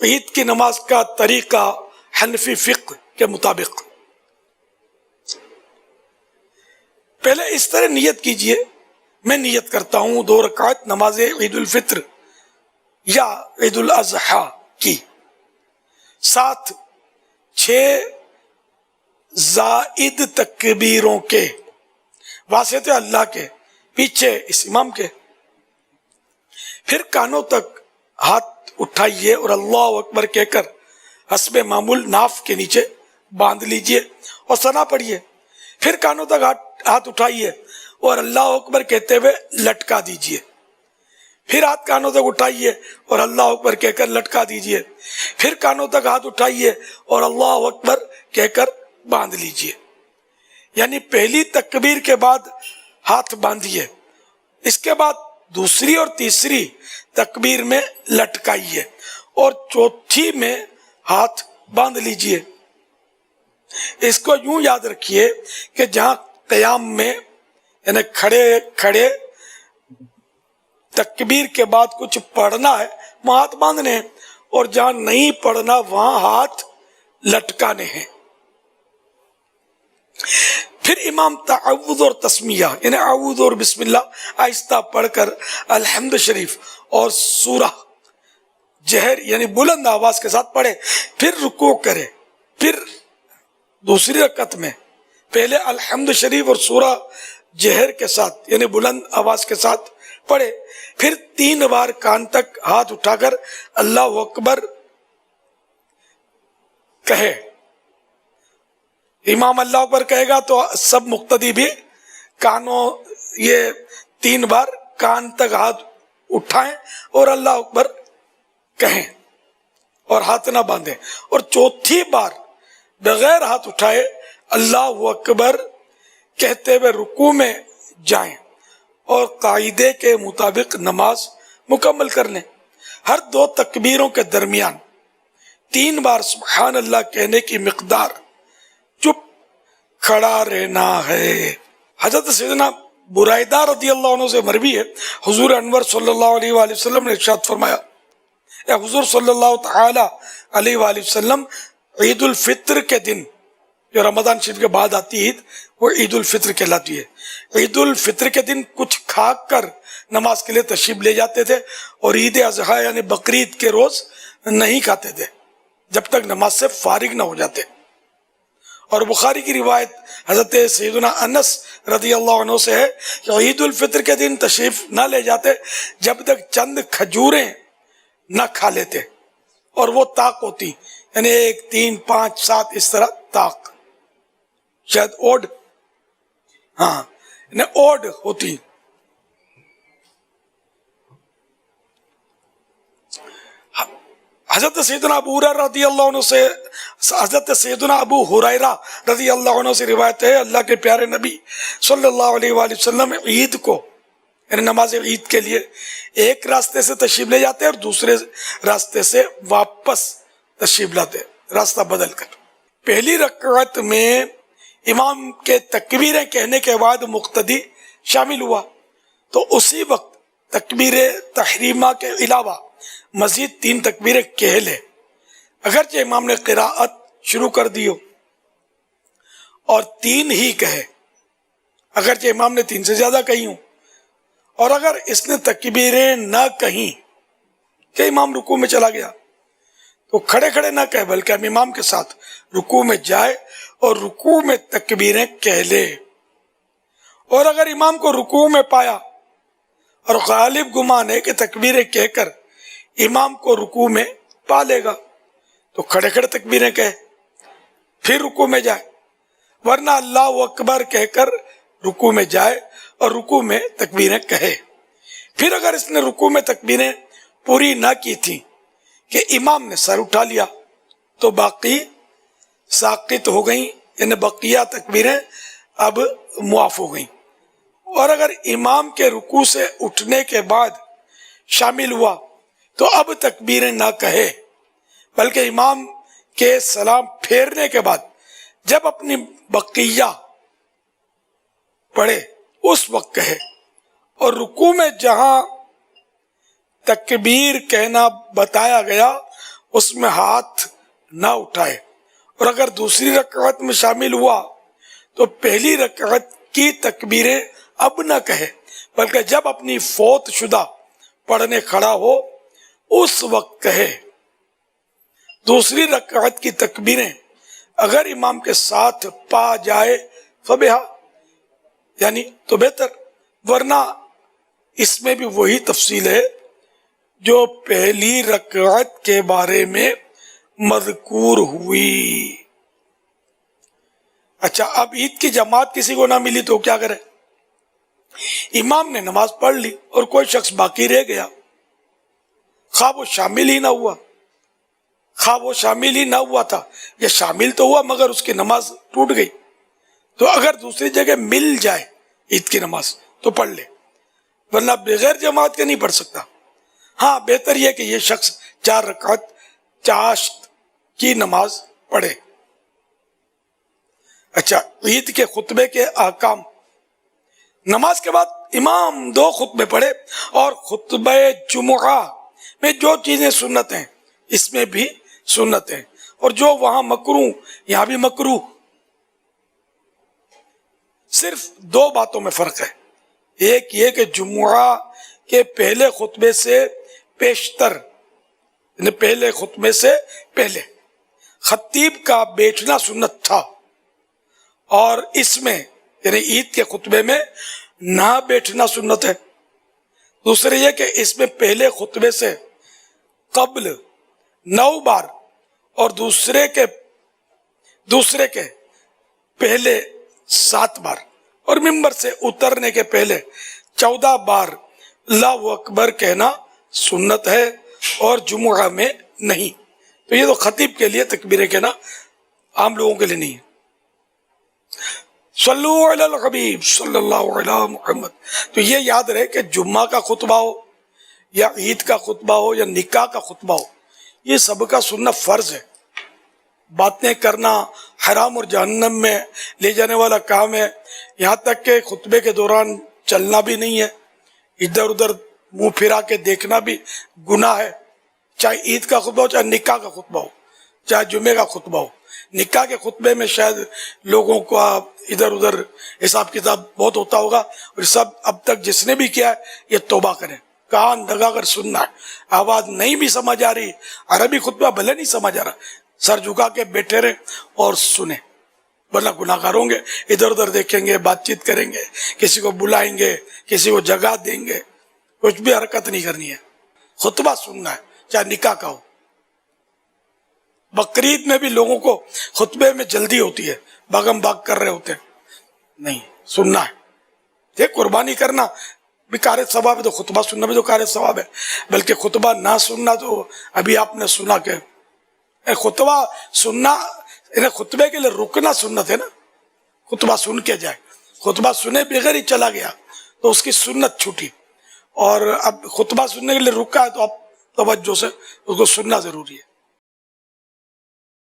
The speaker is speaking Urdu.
عید کی نماز کا طریقہ حنفی فقہ کے مطابق، پہلے اس طرح نیت کیجئے، میں نیت کرتا ہوں 2 رکعت نماز عید الفطر یا عید الاضحیٰ کی، ساتھ 6 زائد تکبیروں کے، واسطے اللہ کے، پیچھے اس امام کے، پھر کانوں تک ہاتھ اٹھائیے اور اللہ اکبر کہہ کر حسب معمول ناف کے نیچے باندھ لیجئے اور ثنا پڑھیے، پھر کانوں تک ہاتھ اٹھائیے اور اللہ اکبر کہتے ہوئے لٹکا دیجئے، پھر ہاتھ کانوں تک اٹھائیے اور اللہ اکبر کہہ کر لٹکا دیجئے، پھر کانوں تک ہاتھ اٹھائیے اور اللہ اکبر کہہ کر باندھ لیجئے، یعنی پہلی تکبیر کے بعد ہاتھ باندھیے، اس کے بعد دوسری اور تیسری تکبیر میں لٹکائیے اور چوتھی میں ہاتھ باندھ لیجئے۔ اس کو یوں یاد رکھیے کہ جہاں قیام میں یعنی کھڑے کھڑے تکبیر کے بعد کچھ پڑھنا ہے وہاں ہاتھ باندھنے ہیں، اور جہاں نہیں پڑھنا وہاں ہاتھ لٹکانے ہیں۔ پھر امام تعوذ اور تسمیہ یعنی اعوذ اور بسم اللہ آہستہ پڑھ کر الحمد شریف اور سورہ جہر یعنی بلند آواز کے ساتھ پڑھے، پھر رکوع کرے، پھر دوسری رکعت میں پہلے الحمد شریف اور سورہ جہر کے ساتھ یعنی بلند آواز کے ساتھ پڑھے، پھر 3 بار کان تک ہاتھ اٹھا کر اللہ اکبر کہے۔ امام اللہ اکبر کہے گا تو سب مقتدی بھی کانوں یہ 3 بار کان تک ہاتھ اٹھائیں اور اللہ اکبر کہیں اور ہاتھ نہ باندھیں، اور چوتھی بار بغیر ہاتھ اٹھائے اللہ اکبر کہتے ہوئے رکوع میں جائیں اور قاعدے کے مطابق نماز مکمل کر لیں۔ ہر 2 تکبیروں کے درمیان 3 بار سبحان اللہ کہنے کی مقدار چپ کھڑا رہنا ہے۔ حضرت سیدنا برائدہ رضی اللہ عنہ سے مروی ہے، حضور انور صلی اللہ علیہ وآلہ وسلم نے ارشاد فرمایا، اے حضور صلی اللہ تعالی علیہ وآلہ وسلم عید الفطر کے دن، جو رمضان شریف کے بعد آتی عید وہ عید الفطر کہلاتی ہے، عید الفطر کے دن کچھ کھا کر نماز کے لیے تشریف لے جاتے تھے، اور عید اضحیٰ یعنی بقرعید کے روز نہیں کھاتے تھے جب تک نماز سے فارغ نہ ہو جاتے۔ اور بخاری کی روایت حضرت سیدنا انس رضی اللہ عنہ سے ہے کہ عید الفطر کے دن تشریف نہ لے جاتے جب تک چند کھجوریں نہ کھا لیتے، اور وہ طاق ہوتی یعنی 1 3 5 7 اس طرح طاق، شاید اوڈ، ہاں یعنی اوڈ ہوتی۔ حضرت سیدنا ابو ہریرہ رضی اللہ عنہ سے رضی اللہ عنہ سے روایت ہے، اللہ کے پیارے نبی صلی اللہ علیہ وآلہ وسلم عید کو یعنی نماز عید کے لیے ایک راستے سے تشریف لے جاتے اور دوسرے راستے سے واپس تشریف لاتے، راستہ بدل کر۔ پہلی رکعت میں امام کے تکبیریں کہنے کے بعد مقتدی شامل ہوا تو اسی وقت تکبیر تحریمہ کے علاوہ مزید 3 تکبیریں کہہ لے، اگرچہ امام نے قراءت شروع کر دی ہو، اور 3 ہی کہے اگرچہ امام نے 3 سے زیادہ کہی ہوں، اور اگر اس نے تکبیریں نہ کہیں کہ امام رکوع میں چلا گیا تو کھڑے کھڑے نہ کہے بلکہ ہم امام کے ساتھ رکوع میں جائے اور رکوع میں تکبیریں کہہ لے، اور اگر امام کو رکوع میں پایا اور غالب گمان ہے کہ تکبیریں کہہ کر امام کو رکوع میں پا لے گا تو کھڑے کھڑے تکبیریں کہے پھر رکوع میں جائے، ورنہ اللہ اکبر کہہ کر رکوع میں جائے اور رکوع میں تکبیریں کہے۔ پھر اگر اس نے رکوع میں تکبیریں پوری نہ کی تھی کہ امام نے سر اٹھا لیا تو باقی ساقط ہو گئیں، یعنی بقیہ تکبیریں اب معاف ہو گئیں، اور اگر امام کے رکوع سے اٹھنے کے بعد شامل ہوا تو اب تکبیریں نہ کہے بلکہ امام کے سلام پھیرنے کے بعد جب اپنی بقیہ پڑھے اس وقت کہے، اور رکوع میں جہاں تکبیر کہنا بتایا گیا اس میں ہاتھ نہ اٹھائے، اور اگر دوسری رکعت میں شامل ہوا تو پہلی رکعت کی تکبیریں اب نہ کہے، بلکہ جب اپنی فوت شدہ پڑھنے کھڑا ہو اس وقت کہے۔ دوسری رکعت کی تکبیریں اگر امام کے ساتھ پا جائے فبہا، یعنی تو بہتر، ورنہ اس میں بھی وہی تفصیل ہے جو پہلی رکعت کے بارے میں مذکور ہوئی۔ اچھا، اب عید کی جماعت کسی کو نہ ملی تو کیا کرے؟ امام نے نماز پڑھ لی اور کوئی شخص باقی رہ گیا، خواہ وہ شامل ہی نہ ہوا تھا یا شامل تو ہوا مگر اس کی نماز ٹوٹ گئی، تو اگر دوسری جگہ مل جائے عید کی نماز تو پڑھ لے، ورنہ بغیر جماعت کے نہیں پڑھ سکتا۔ ہاں، بہتر یہ کہ یہ شخص 4 رکعت چاشت کی نماز پڑھے۔ اچھا، عید کے خطبے کے احکام۔ نماز کے بعد امام 2 خطبے پڑھے، اور خطبہ جمعہ میں جو چیزیں سنت ہیں اس میں بھی سنت ہیں، اور جو وہاں مکروہ یہاں بھی مکروہ۔ صرف 2 باتوں میں فرق ہے، ایک یہ کہ جمعہ کے پہلے خطبے سے پیشتر، یعنی پہلے خطبے سے پہلے خطیب کا بیٹھنا سنت تھا، اور اس میں یعنی عید کے خطبے میں نہ بیٹھنا سنت ہے۔ دوسرے یہ کہ اس میں پہلے خطبے سے قبل 9 بار اور دوسرے کے پہلے 7 بار اور ممبر سے اترنے کے پہلے 14 بار اللہ اکبر کہنا سنت ہے، اور جمعہ میں نہیں۔ تو یہ تو خطیب کے لیے تکبیریں کہنا، عام لوگوں کے لیے نہیں ہے۔ صلو علی الحبیب صلی اللہ علی محمد۔ تو یہ یاد رہے کہ جمعہ کا خطبہ ہو یا عید کا خطبہ ہو یا نکاح کا خطبہ ہو، یہ سب کا سننا فرض ہے۔ باتیں کرنا حرام اور جہنم میں لے جانے والا کام ہے، یہاں تک کہ خطبے کے دوران چلنا بھی نہیں ہے، ادھر ادھر منہ پھرا کے دیکھنا بھی گناہ ہے، چاہے عید کا خطبہ ہو، چاہے نکاح کا خطبہ ہو، چاہے جمعے کا خطبہ ہو۔ نکاح کے خطبے میں شاید لوگوں کو ادھر ادھر حساب کتاب بہت ہوتا ہوگا، اور سب اب تک جس نے بھی کیا ہے یہ توبہ کریں، کان لگا کر سننا ہے۔ آواز نہیں بھی سمجھ آ رہی، عربی خطبہ بھلے نہیں سمجھ آ رہا، سر جھکا کے بیٹھے رہیں اور سنیں، ورنہ گناہ گار ہوں گے۔ ادھر ادھر دیکھیں گے، بات چیت کریں گے، کسی کو بلائیں گے، کسی کو جگہ دیں گے، کچھ بھی حرکت نہیں کرنی ہے، خطبہ سننا ہے، چاہے نکاح کا ہو۔ بقرعید میں بھی لوگوں کو خطبے میں جلدی ہوتی ہے، بھاگم بھاگ کر رہے ہوتے ہیں، نہیں، سننا ہے۔ یہ قربانی کرنا بھی کار ثواب ہے، تو خطبہ سننا بھی تو کار ثواب ہے، بلکہ خطبہ نہ سننا تو ابھی آپ نے سنا کہ خطبہ سننا، خطبے کے لیے رکنا سنت ہے نا، خطبہ سن کے جائے، خطبہ سنے بغیر ہی چلا گیا تو اس کی سنت چھوٹی، اور اب خطبہ سننے کے لیے رکا ہے تو اب توجہ سے اس کو سننا ضروری ہے۔